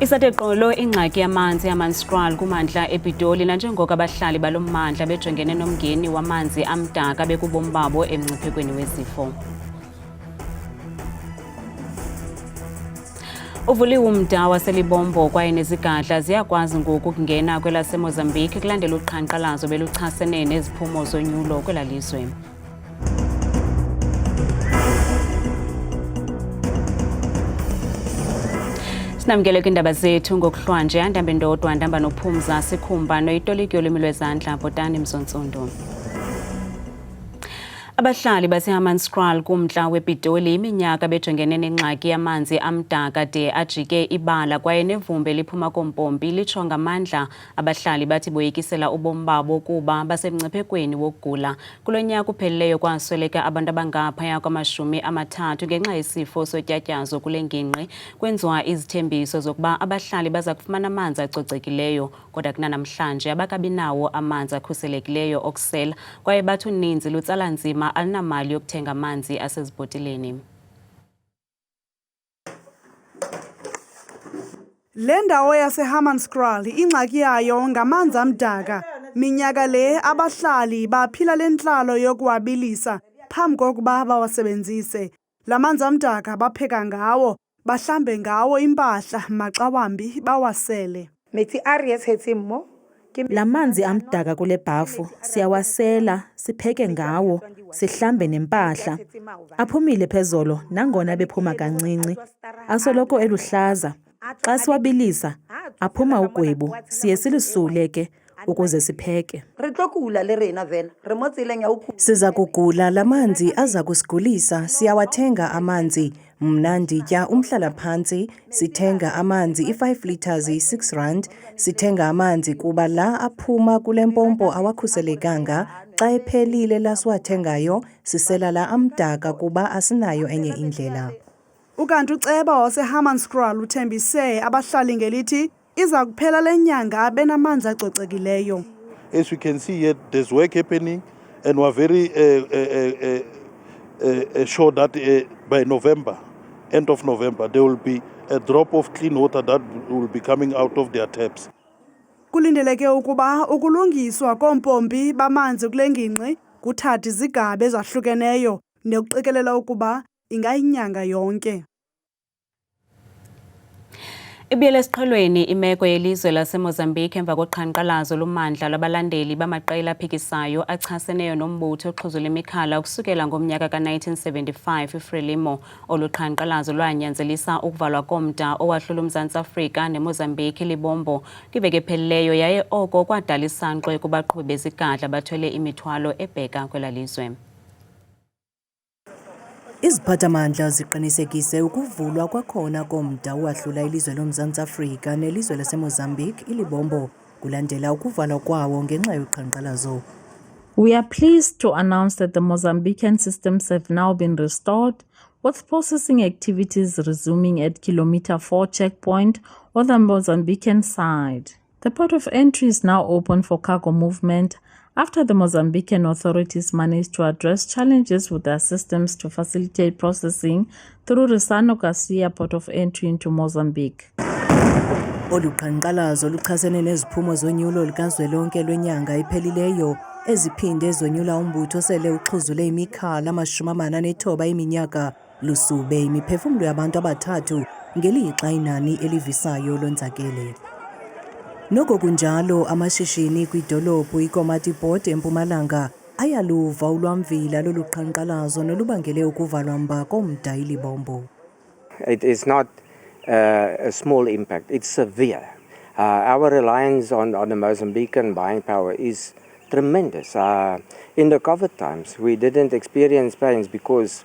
Isathe qolo ingxaki yamanzi yamanstral kumandla ePitoli nanjengoko abahlali balo mmandla bejongene nomngeni wamanzi amdaka bekubomi babo emngciphekweni wezifo. Uvuliwe umda waseLebombo kwaye nezigadla ziyakwazi ngoku ukungena kwelaseMozambique kulandela uqhankqalazo beluchasene neziphumo zonyulo kwelalizwe. Sinamkele kwiindaba zethu ngokuhlwa nje andambe ndodwa ndamba nophumza sikhumba noyitoliki yolwimi lwezandla bhotani mzontsundu. Abahlali baseHammanskraal kumntla wePitoli iminyaka bejongene nengxaki yamanzi amdaka de ajike ibala kwaye nevumbi liphuma kompompi litsho ngamandla abahlali bathi boyikisela ubomi babo kuba basemngciphekweni wokugula. Kulo nyaka uphelileyo kwasweleka abantu abangaphaya kwama-30 ngenxa yesifo sotyatyazo kule ngingqi. Kwenziwa izithembiso zokuba abahlali baza kufumana amanzi acocekileyo kodwa kunanamhlanje abakabinawo amanzi akhuselekileyo okusela kwaye bathi uninzi lutsala nzima alinamali yokuthenga amanzi asezibhotileni. Le ndawo yaseHammanskraal ingxaki yayo ngamanzi amdaka. Minyaka le abahlali baphila lentlalo yokuwabilisa phambi kokuba bawasebenzise. La manzi amdaka bapheka ngawo, bahlambe ngawo impahla maxa wambi bawasele. La manzi amdaka kule bhafu siyawasela, sipheke ngawo, sihlambe nempahla. Aphumile phezolo nangona bephuma kancinci, asoloko eluhlaza. Xa siwabilisa, aphuma ugwebu, siye silisule ke ukuze sipheke. Siza kugula, la manzi aza kusigulisa. Siyawathenga amanzi. Mna nditya umhlala phantsi, sithenga amanzi i-5 liters yi-R6. Sithenga amanzi kuba la aphuma kule mpompo awakhuselekanga. Xa ephelile la siwathengayo, sisela la amdaka kuba asinayo enye indlela. Ukanti uceba waseHammanskraal uthembise abahlali ngelithi iza kuphela le nyanga benamanzi acocekileyo. As we can see here, there's work happening and we're very sure that by November, end of November, there will be a drop of clean water that will be coming out of their taps. Kulindeleke ukuba ukulungiswa kompompi bamanzi kule ngingqi kuthatha izigaba ezahlukeneyo nekuqikelela ukuba ingayinyanga yonke. Ibuyele esiqhelweni imeko yelizwe laseMozambique emva koqhankqalazo lommandla lwabalandeli bamaqela aphikisayo achaseneyo nombutho oxhuzula imikhala ukusukela ngomnyaka ka-1975 iFrelimo. Oluqhankqalazo lwanyanzelisa ukuvalwa komda owahlula uMzantsi Afrika neMozambique iLebombo kwiveki ephelileyo yaye oko kwadala isankxwe kubaqhubi bezigadla bathwele imithwalo ebheka kwelalizwe. Iziphathamandla ziqinisekise ukuvulwa kwakhona komda owahlula ilizwe loMzantsi Afrika nelizwe laseMozambique iLebombo kulandela ukuvalwa kwawo ngenxa yoqhankqalazo. We are pleased to announce that the Mozambican systems have now been restored, with processing activities resuming at Kilometer 4 checkpoint on the Mozambican side. The port of entry is now open for cargo movement after the Mozambican authorities managed to address challenges with their systems to facilitate processing through Risano Garcia port of entry into Mozambique. Oluqhankqalazo luchasene neziphumo zonyulo likazwelonke lwenyanga iphelileyo eziphinde zonyula umbutho sele uxhuzule imikhala 49 iminyaka lusube imiphefumlo yabantu abathathu ngelixa inani elivisayo lonzakele. Noko kunjalo amashishini kwidolophu iKomati Port eMpumalanga ayaluva ulwamvila loluqhankqalazo nolubangele ukuvalwa mba komda iLebombo. It is not a small impact, it's severe. Our reliance on the Mozambican buying power is tremendous. In the COVID times, we didn't experience pains because,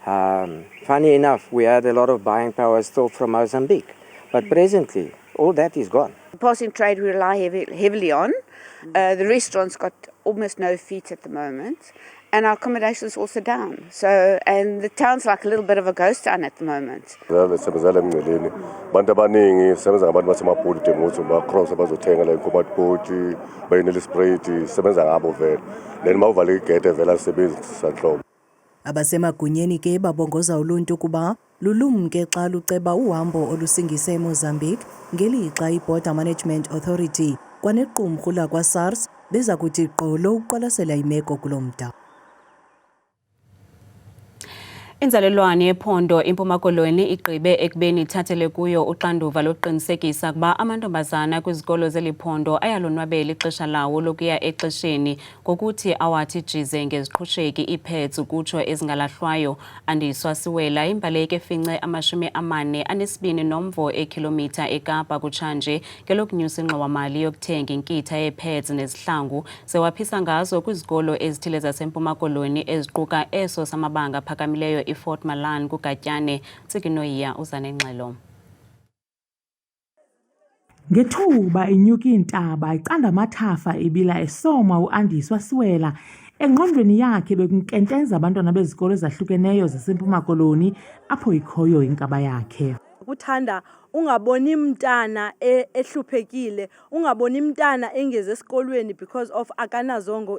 funny enough, we had a lot of buying power still from Mozambique. But presently, all that is gone. Passing trade we rely heavily on. The restaurants got almost no feet at the moment, and our accommodation is also down. So, and the town's like a little bit of a ghost town at the moment. Abasemagunyeni ke babongoza uluntu kuba lulumke xa luceba uhambo olusingise eMozambique ngelixa iBorder Management Authority kwanequmrhu lakwa-SARS beza kuthi gqolo uqwalasela imeko kulo mda. Inzalelwane yephondo iMpuma Koloni igqibe ekubeni ithathele kuyo uxanduva lokuqinisekisa ukuba amantombazana kwizikolo zeliphondo ayalonwabela ixesha lawo lokuya exesheni ngokuthi awathi jize ngeziqhusheki iipads ukutsho ezingalahlwayo. Alizwa Sikhafungana imbaleki efince 42 nomvo ekhilomitha eKapa kutshanje ngelokunyusa ingxowa-mali yokuthenga inkitha yeepads nezihlangu sewaphisa ngazo kwizikolo ezithile zaseMpuma Koloni eziquka eso samabanga aphakamileyo Fort Malan kuGatyane. Tsikinoyiya uzanengxelo. Ngethuba inyuka iintaba icanda amathafa ebila esoma uAndiswa Sikhafungana engqondweni yakhe bekunkenteza abantwana bezikolo ezahlukeneyo zaseMpuma Koloni apho ikhoyo inkaba yakhe. Kuthanda ungaboni mntana ehluphekile, ungaboni mntana engeze esikolweni because of akanazongo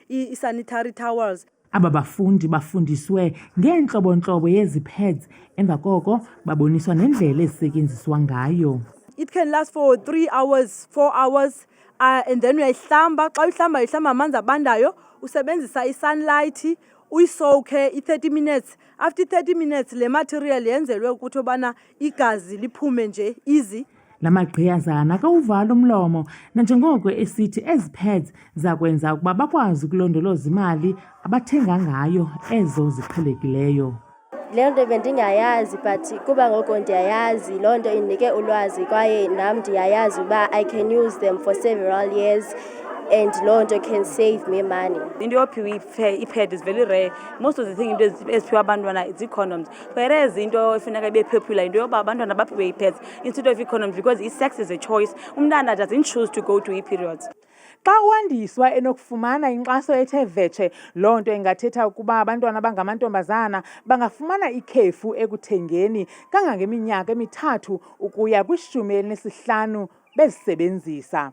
i-sanitary towels. Aba bafundi bafundiswe ngeentlobo-ntlobo yezi pads emva koko baboniswa nendlela ezisetyenziswa ngayo. It can last for 3 hours, 4 hours, and then uyayihlamba. Xa uyihlamba amanzi abandayo, usebenzisa i-sunlight, uyisoke i-30 minutes. After 30 minutes, le material yenzelwe ukuthi obana igazi liphume nje easy. La magqiyazana akawuvala umlomo nanjengoko esithi ezi pads zakwenza ukuba bakwazi ukulondoloza imali abathenga ngayo ezo ziqhelekileyo. Le nto bendingayazi but kuba ngoko ndiyayazi loo nto indinike ulwazi kwaye nam ndiyayazi uba I can use them for several years and loo nto can save me money. Into yophiwa ipad is very rare. Most of the thing into eziphiwa abantwana it's condoms. Whereas into efuneka ibe popular into yoba abantwana baphiwe ipads instead of condoms because sex is a choice. Umntana doesn't choose to go to periods. Xa uAndiswa enokufumana inkxaso ethe vetshe, loo nto ingathetha ukuba abantwana abangamantombazana bangafumana ikhefu ekuthengeni kangangeminyaka 3 ukuya kwi-15 bezisebenzisa.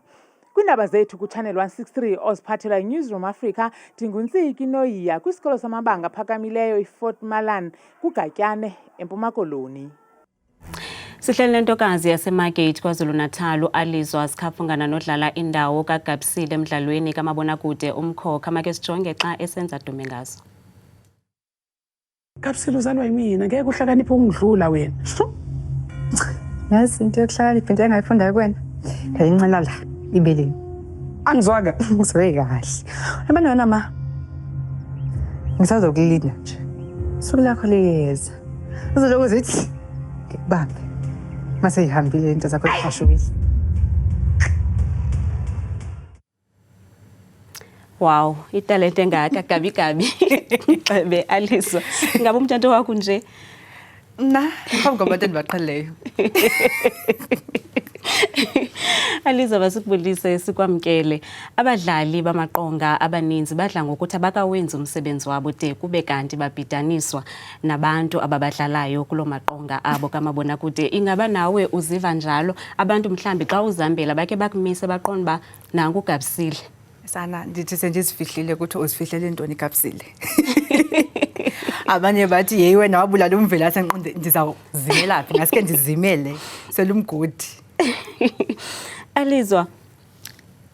Kwiindaba zethu kuChannel 163 oziphathela iNewsroom Africa, ndinguNtsikinoyiya kwisikolo samabanga aphakamileyo iFort Malan kuGatyane eMpuma Koloni. Sihleli nentokazi yaseMargate KwaZulu-Natal Alizwa Sikhafungana nodlala indawo kaBaphiwe emdlalweni kamabonakude umkhokha. Make sijonge xa esenza dume ngazo. Baphiwe uzalwa yimina, ngeke uhlakaniphe ungidlula wena. Yazi into yokuhlakanipha into engayifunda kuwena ngayinxela la ibeleni. Angizwanga ngizwe kahle. Abantwana ma ngisazokulinda nje. Suku lakho liyeza. Uzoloku zithi ngikubambe. Mase ihambile into zakho zihashukile. Wow, italente engaka gabi Xebe Alizwa. Ngabe umtshato wakho nje? Na, phambi kwabantu endibaqhelileyo. Alizwa basikubulise sikwamkele. Abadlali bamaqonga abaninzi badla ngokuthi abakawenzi umsebenzi wabo de kube kanti babhidaniswa nabantu ababadlalayo kulo maqonga abo kamabonakude. Ingaba nawe uziva njalo? Abantu mhlambi xa uzihambela bake bakumise baqonda ba nangu uGapsile. Sana ndithi sendizifihlile ukuthi uzifihlele intoni Gapsile. Abanye bathi yeyi wena wabulala umvela senqonde ndizawuzimela phi ngaske ndizimele selumgodi. Alizwa,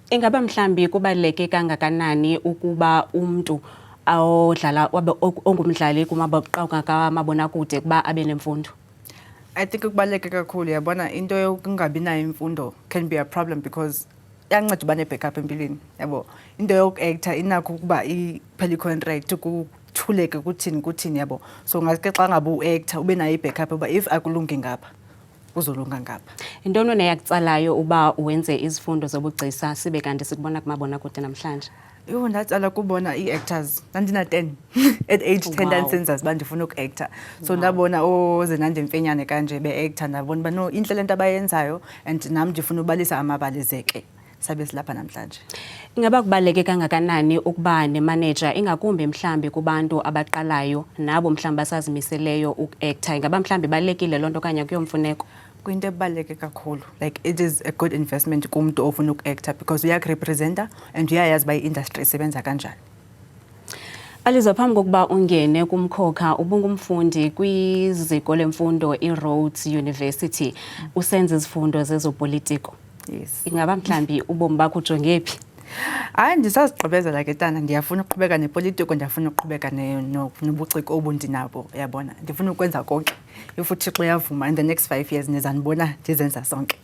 ingaba mhlambi kubaleke kangakanani ukuba umuntu odlala ongumdlali kumaqonga kamabonakude kuba abe nemfundo? I think kubaleke kakhulu yabona into yokungabi nayo imfundo can be a problem because yanceda ubane backup empilweni yabo. Into yokuactor inakho ukuba ipheli contract kuthuleke kuthini yabo. So ngaske xa ngabe uactor ube nayo ibackup uba if akulungi ngapha uzolunga ngapha. Intoni neyakutsalayo uba uwenze izifundo zobugcisa sibe kanti sikubona kumabonakude namhlanje? Yho ndatsala kubona ii-actors nandina 10 at age 10 ndandisenzazi uba ndifuna ukuactor. So ndabona oZenande Mfenyane kanje be-actor ndabona uba no intle le nto abayenzayo and nam ndifuna ubalisa amabalizeke sabe silapha namhlanje. Ingaba kubaleke kangakanani ukuba nemanager ingakumbi mhlambi kubantu abaqalayo nabo mhlambi basazimiseleyo ukuactor? Ingaba mhlambi balekile loo nto kanye kuyomfuneko? Kuyinto ebaleke kakhulu. Like it is a good investment kumuntu ofuna ukuactor because uyakurepresenta and uyayazi uba i-industry isebenza kanjani. Alizwa, phambi kokuba ungene kumkhokha ubungumfundi kwiziko lemfundo iRhodes University usenza izifundo zezopolitiko. Yes. Ingaba mhlambi ubomi bakho ujonge phi? Hayi, ndisazigqibezela ke tana, ndiyafuna ukuqhubeka nepolitiko, ndiyafuna ukuqhubeka nobuciko obundinabo, uyabona. Ndifuna ukwenza konke. If uThixo uyavuma in the next 5 years nizanibona ndizenza sonke.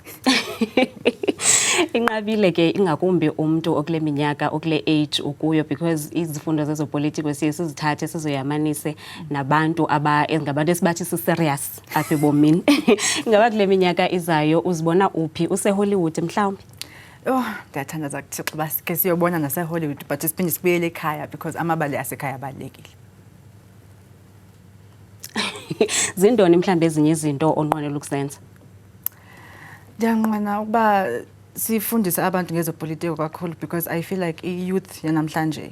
Inqabile ke ingakumbi umuntu okule minyaka okule age ukuyo, because izifundo zezopolitiko siye sizithathe sizoyamanise nabantu ngabantu esibathi si-serious apha ebomini. Ingaba kule minyaka izayo uzibona uphi? Use-Hollywood mhlawumbi? Oh, ndiyathandaza kuThixo uba ke siyobona nase-Hollywood, but siphinde sibuyele ekhaya because amabali asekhaya abalulekile. Zindoni mhlawumbi ezinye izinto onqwenela ukuzenza? Ndiyanqwena ukuba sifundise abantu ngezopolitiko kakhulu, because I feel like i-youth yanamhlanje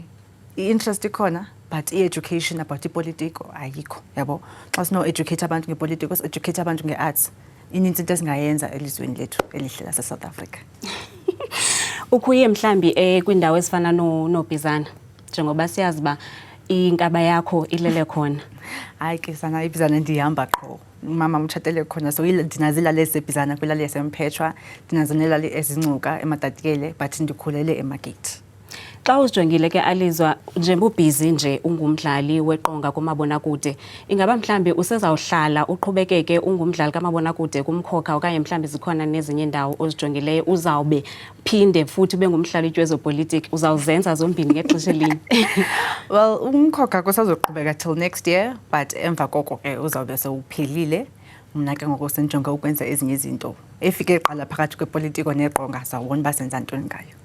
i-interest ikhona, but i-education about ipolitiko ayikho, yabo. Xa sino-educate abantu ngepolitiko, si-educate abantu nge-arts, ininzi into esingayenza elizweni lethu elihle lase-South Africa. Ukhuye mhlambi kwindawo ezifana noBizana, njengoba siyazi uba inkaba yakho ilele khona. Hayi ke sana, iBizana ndihamba qho. Umama umtshatele khona, so ndinazilali eziseBizana kwilali yaseMphetshwa, ndinazonelali eziNcuka eMatatikele, but ndikhulele eMagate. Xa uzijongile ke Alizwa, njengoba ubhizi nje ungumdlali weqonga kumabonakude, ingaba mhlambi usezawuhlala uqhubekeke ungumdlali kamabonakude kumkhokha, okanye mhlambi zikhona nezinye indawo ozijongileyo uzawube phinde futhi ube ngumdlali wezopolitiki, uzawuzenza zombini ngexesha elinye? Well, umkhokha kusazoqhubeka till next year, but emva koko ke uzawube sewuphelile. Mna ke ngoku senjonge ukwenza ezinye izinto efike eqala phakathi kwepolitiko neqonga, sawubona uba senza ntoni ngayo.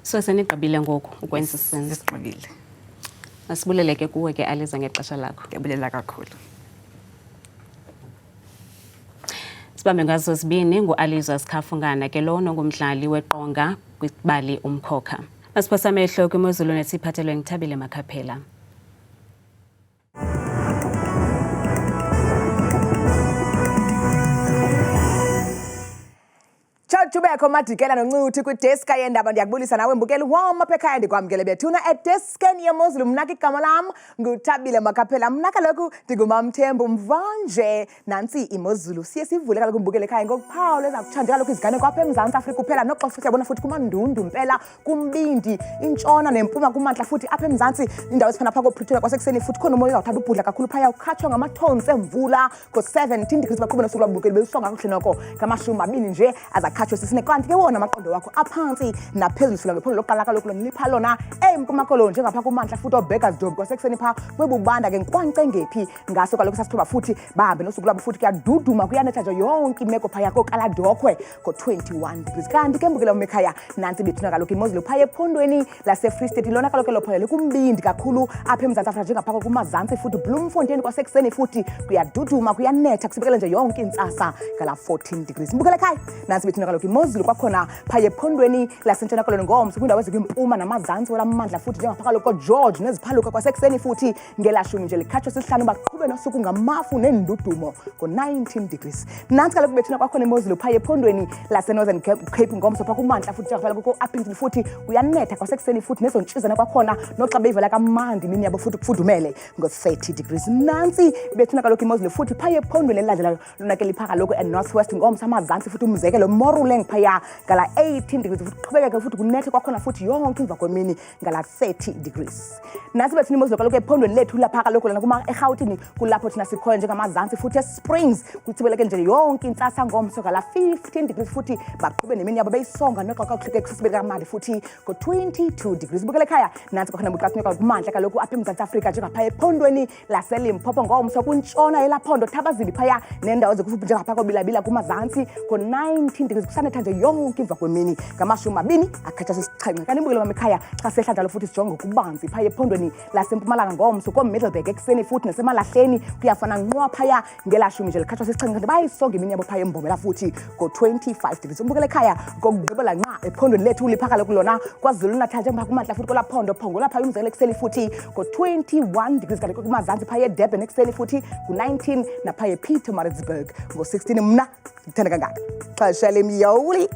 So senigqibile ngoku ukwenza isenzo? Sigqibile. Masibulele ke kuwe ke Alizwa ngexesha lakho. Ndiyabulela kakhulu. Sibambe ngazo zibini nguAlizwa Sikhafungana ke lona ngumdlali weqonga kwibali umkhokha. Masiphosa amehlo kwimozulu nesiphathelwe ngithabile Makhaphela. Tubekho madikela noncuthi kwideska yendaba. Ndiyakubulisa nawe mbukeli wam apha ekhaya, ndikwamkele bethuna edeskeni yemozulu. Mna ke igama lam nguthabile Makhaphela. Mna kaloku ndinguMamthembu mvanje. Nantsi imozulu siye sivule kaloku mbukeli ekhaya ngokuphawu eza kutshanje kaloku izigane kwapha eMzantsi Afrika kuphela, noxa siyabona futhi kumandundu mpela, kumbindi, intshona nempuma, kumantla futhi apha eMzantsi indawo ezifana phaa koPretoria kwasekuseni futhi khona umoya uzawuthanda ubhudla kakhulu phaya, ukhatshwa ngamathonsi emvula ko-17 degrees baqhube nosuku lwabukeli belusonga kakuhle noko ngamashumi nje azakhatshwa sisine. Kanti ke wona amaqondo wakho aphansi naphezulu sifika ngephondo lokuqala kaloku lipha lona eMpuma Koloni njengapha kumantla futhi obheka zidobi kwasekuseni phaa kwebubanda ke nkwankcengephi ngaso kaloku sasithoba futhi bahambe nosuku lwabo futhi kuyaduduma, kuyanetha nje yonke imeko phaya koKaladokhwe ko-21 degrees. Kanti ke mbukela umekhaya nantsi bethuna kaloku imozulu phaya ephondweni laseFree State, lona kaloku elophoyo likumbindi kakhulu apha eMzantsi Afrika njengapha kuMazantsi futhi Bloemfontein kwasekuseni futhi kuyaduduma, kuyanetha, kusibekele nje yonke intsasa ngala 14 degrees. Mbukela ekhaya nantsi bethuna kaloku imozulu kwakhona phaya ephondweni lasentshona Koloni ngomso kwindawo ezikwiMpuma namazantsi welamandla futhi njengapha kaloku George neziphaluka kwasekuseni futhi ngelashumi nje likhatshwa sisihlanu baqhube nosuku ngamafu nendudumo ngo-19 degrees. Nantsi kaloku bethuna kwakhona imozulu phaya ephondweni laseNorthern Cape ngomso phaa kumantla futhi njengapha kaloku Upington futhi kuyanetha kwasekuseni futhi nezontshizana kwakhona noxa beyivela kamandi imini yabo futhi kufudumele ngo-30 degrees. Nantsi bethuna kaloku imozulu futhi phaya ephondweni elilandela lona ke lipha kaloku eNorthwest ngomso amazantsi futhi umzekelo Moruleng phaya ngala 18 degrees futhi qhubekeke futhi kunethe kwakhona futhi yonke emva kwemini ngala 30 degrees. Nantsi bethuna imozulu kaloku ephondweni lethu lapha kaloku lona eRhawutini kulapho thina sikhoyo njengamazantsi futhi eSprings kuthibeleke nje yonke intsasa ngomso ngala 15 degrees futhi baqhube nemini yabo beyisonga noxa kakuhleke kusibeka kamandi futhi ngo-22 degrees. Bukele ekhaya nantsi kwakhona buxathunyeka kumantla kaloku apha eMzantsi Afrika njengapha ephondweni laseLimpopo ngomso kuntshona yelaphondo Thabazimbi phaya nendawo ezikufuphi njengapha koBilabila kumazantsi ngo-19 degrees. Kusanetha nje yonke emva kwemini ngamashumi mabini akhatshwa sisixhenxe. Kanti mbukelo wam ekhaya xa sehla njalo futhi sijonge ukubanzi phaya ephondweni laseMpumalanga ngomso koMiddelburg ekuseni futhi naseMalahleni kuyafana nqwa phaya ngelashumi nje likhatshwa sisixhenxe. Kanti bayisonga imini yabo phaya eMbombela futhi ngo-25 degrees. Umbukelo ekhaya ngokugqibela nqa ephondweni lethu lipha kaloku lona KwaZulu-Natal njengapha kumantla futhi kolaphondo phongola phaya umzekelo ekuseni futhi ngo-21 degrees. Kanti kumazantsi phaya eDurban ekuseni futhi ku-19 naphaya ePietermaritzburg ngo-16. Mna ndithanda kangaka xesha lemyoli.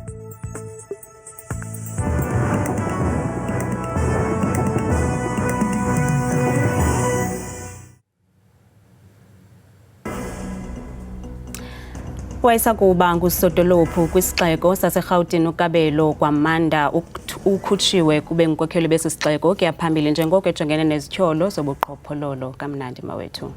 Wayesakuba ngusodolophu kwisixeko saseRhawutini uKabelo kwamanda ukhutshiwe kube nkokheli besi sixeko kuya phambili njengoko ejongene nezityholo zobuqhophololo. Kamnandi mawethu.